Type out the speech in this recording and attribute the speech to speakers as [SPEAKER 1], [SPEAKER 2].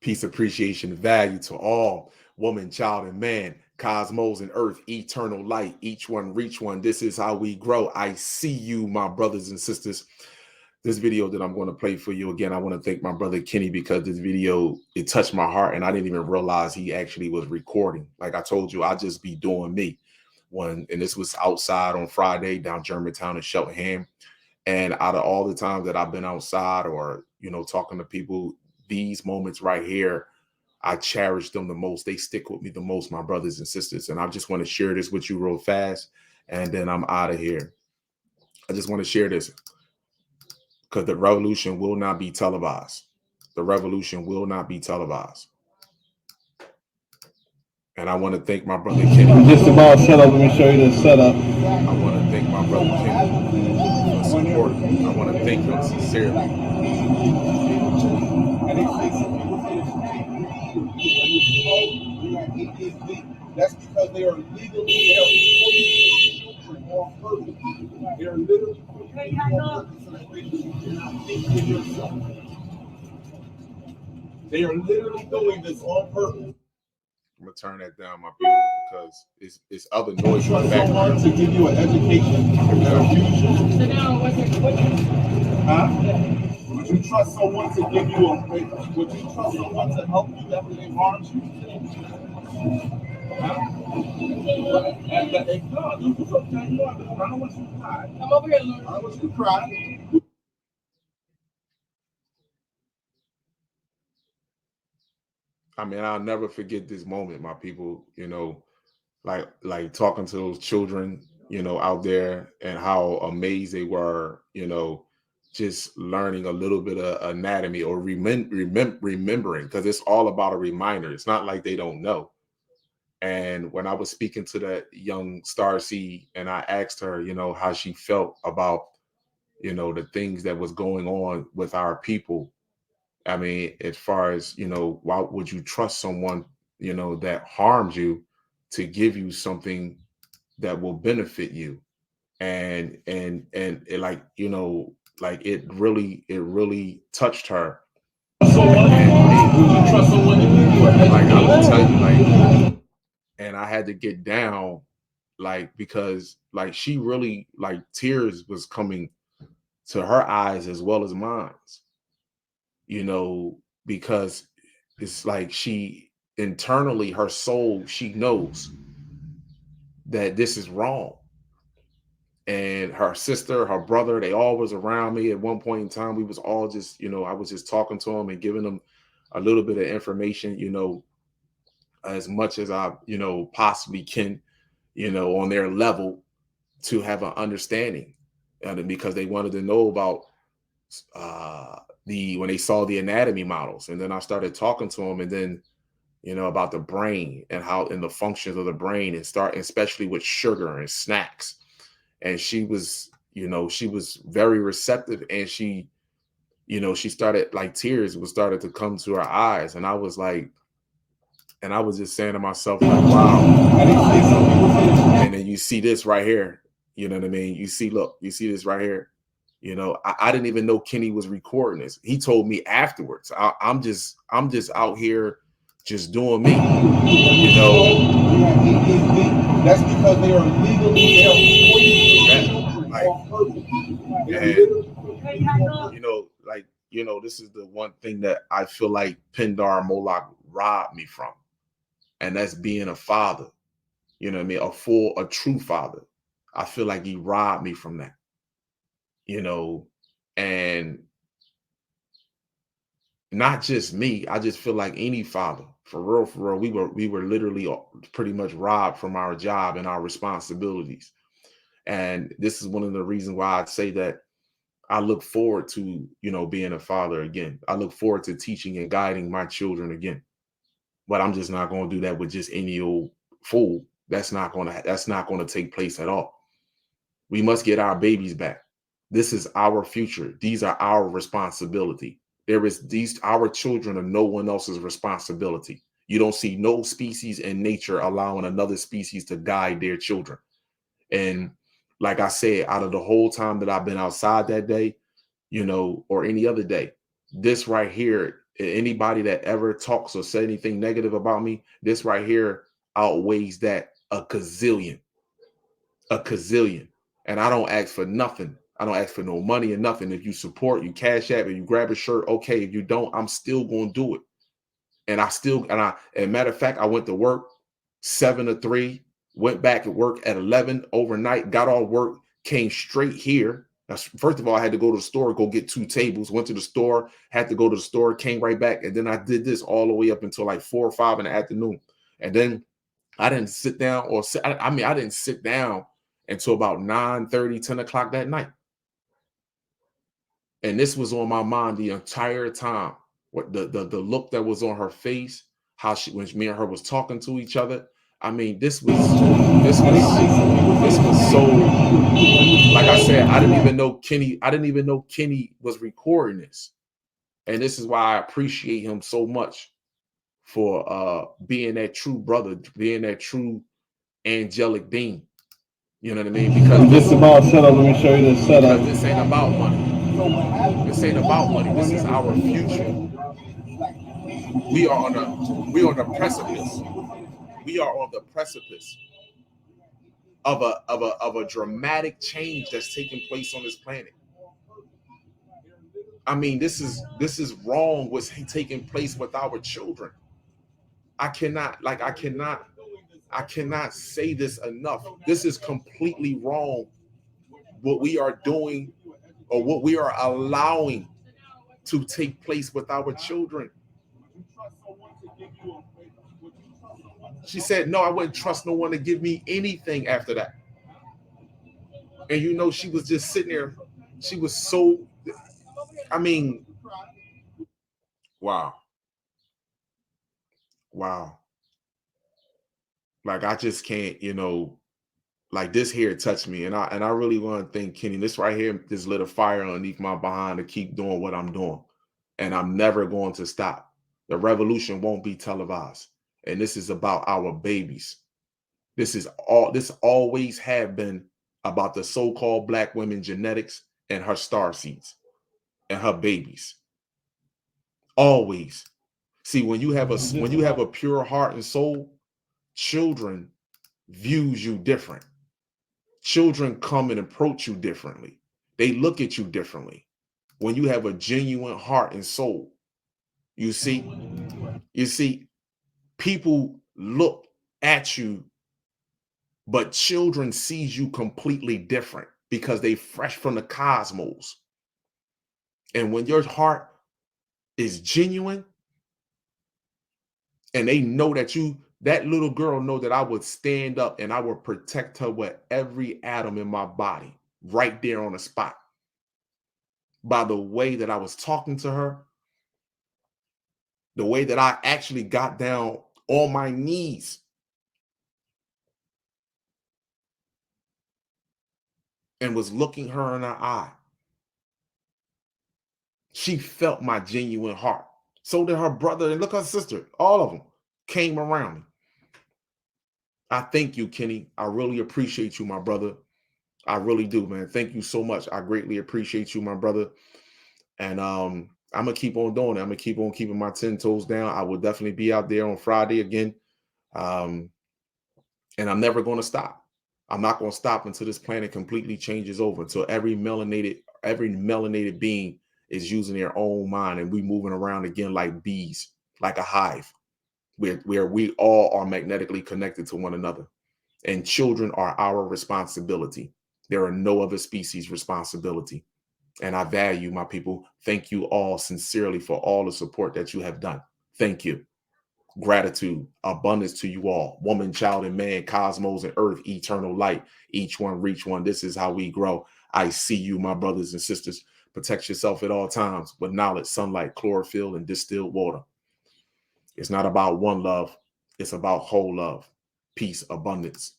[SPEAKER 1] Peace, appreciation, value to all, woman, child, and man, cosmos and earth, eternal light, each one reach one. This is how we grow. I see you, my brothers and sisters. This video that I'm going to play for you again, I want to thank my brother Kenny, because this video, it touched my heart, and I didn't even realize he actually was recording. Like I told you, I just be doing me. And this was outside on Friday down Germantown and Cheltenham. And out of all the times that I've been outside or, talking to people, these moments right here, I cherish them the most. They stick with me the most, my brothers and sisters. And I just want to share this with you real fast, and then I'm out of here. I just want to share this because the revolution will not be televised. The revolution will not be televised. And I want to thank my brother Kenny.
[SPEAKER 2] I'm just about set up. Let me show you the setup.
[SPEAKER 1] I want to thank my brother Kenny for supporting. I want to thank him sincerely.
[SPEAKER 3] That's because they are legally children on purpose. They are literally They are literally doing this on purpose.
[SPEAKER 1] I'm gonna turn that down, my people, because it's other noise in the background.
[SPEAKER 3] To give you an education. Would you trust someone to give you would you trust someone to help you after they harmed you? No, you can talk that you are, but I don't want you to cry. I'm over here learning. I don't want you to cry.
[SPEAKER 1] I mean, I'll never forget this moment, my people, like talking to those children, out there, and how amazed they were, just learning a little bit of anatomy or remembering, because it's all about a reminder. It's not like they don't know. And when I was speaking to that young Starseed, and I asked her, how she felt about, the things that was going on with our people. I mean, as far as, why would you trust someone, that harms you to give you something that will benefit you? And it, like, like it really touched her.
[SPEAKER 3] So would you trust someone to give you a
[SPEAKER 1] like, I will tell you, like, and I had to get down, like, because like she really, like, tears was coming to her eyes as well as mine, because it's like she internally, her soul, she knows that this is wrong. And her sister, her brother, they all was around me at one point in time. We was all just, I was just talking to them and giving them a little bit of information, as much as I, possibly can, on their level, to have an understanding. And because they wanted to know about when they saw the anatomy models. And then I started talking to them, and then, about the brain and the functions of the brain, and especially with sugar and snacks. And she was, she was very receptive, and she, she started, like, tears started to come to her eyes. And I was like, and I was just saying to myself, like, wow. And then you see this right here, you know what I mean? You see this right here. I didn't even know Kenny was recording this. He told me afterwards. I'm just out here just doing me,
[SPEAKER 3] That's because they are legally
[SPEAKER 1] this is the one thing that I feel like Pindar Moloch robbed me from. And that's being a father, a true father. I feel like he robbed me from that, and not just me. I just feel like any father, for real, we were literally pretty much robbed from our job and our responsibilities. And this is one of the reasons why I'd say that I look forward to, being a father again. I look forward to teaching and guiding my children again. But I'm just not going to do that with just any old fool. That's not going to take place at all. We must get our babies back. This is our future. These are our responsibility. Our children are no one else's responsibility. You don't see no species in nature allowing another species to guide their children. And like I said, out of the whole time that I've been outside that day, or any other day, this right here Anybody that ever talks or said anything negative about me, this right here outweighs that a gazillion. A gazillion. And I don't ask for nothing. I don't ask for no money or nothing. If you support, you cash app, and you grab a shirt, okay. If you don't, I'm still going to do it. And and matter of fact, I went to work 7 to 3, went back at work at 11 overnight, got all work, came straight here. First of all, I had to go to the store, go get 2 tables, went to the store, had to go to the store, came right back. And then I did this all the way up until like 4 or 5 in the afternoon. And then I didn't sit down I didn't sit down until about 9:30, 10 o'clock that night. And this was on my mind the entire time. What the look that was on her face, how when me and her was talking to each other. I mean, this was so, like I said, I didn't even know Kenny was recording this. And this is why I appreciate him so much for being that true brother, being that true angelic being. You know what I mean? Because
[SPEAKER 2] this is about setup. Let me show you this setup.
[SPEAKER 1] Because this ain't about money. This ain't about money. This is our future. We are on the precipice. We are on the precipice of a dramatic change that's taking place on this planet. I mean, this is wrong what's taking place with our children. I cannot say this enough. This is completely wrong what we are doing or what we are allowing to take place with our children. She said, no, I wouldn't trust no one to give me anything after that. And you know, she was just sitting there. She was so, I mean, wow. Wow. Like I just can't, like this here touched me. And I really want to thank Kenny. This right here just lit a fire underneath my behind to keep doing what I'm doing. And I'm never going to stop. The revolution won't be televised. And this is about our babies. This always have been about the so-called Black women genetics and her star seeds and her babies. Always. See, when you have a pure heart and soul, children views you different. Children come and approach you differently. They look at you differently. When you have a genuine heart and soul, you see, people look at you, but children sees you completely different because they fresh from the cosmos. And when your heart is genuine and they know that little girl know that I would stand up and I would protect her with every atom in my body right there on the spot. By the way that I was talking to her, the way that I actually got down on my knees and was looking her in her eye. She felt my genuine heart. So did her brother and look, her sister, all of them came around me. I thank you, Kenny. I really appreciate you, my brother. I really do, man. Thank you so much. I greatly appreciate you, my brother. And I'm gonna keep on doing it. I'm gonna keep on keeping my 10 toes down. I will definitely be out there on Friday again. And I'm never going to stop. I'm not going to stop until this planet completely changes over, until every melanated being is using their own mind and we moving around again like bees, like a hive, where we all are magnetically connected to one another. And children are our responsibility. There are no other species' responsibility. And I value my people. Thank you all sincerely for all the support that you have done. Thank you. Gratitude, abundance to you all. Woman, child, and man, cosmos and earth, eternal light. Each one reach one. This is how we grow. I see you, my brothers and sisters. Protect yourself at all times with knowledge, sunlight, chlorophyll, and distilled water. It's not about one love. It's about whole love, peace, abundance.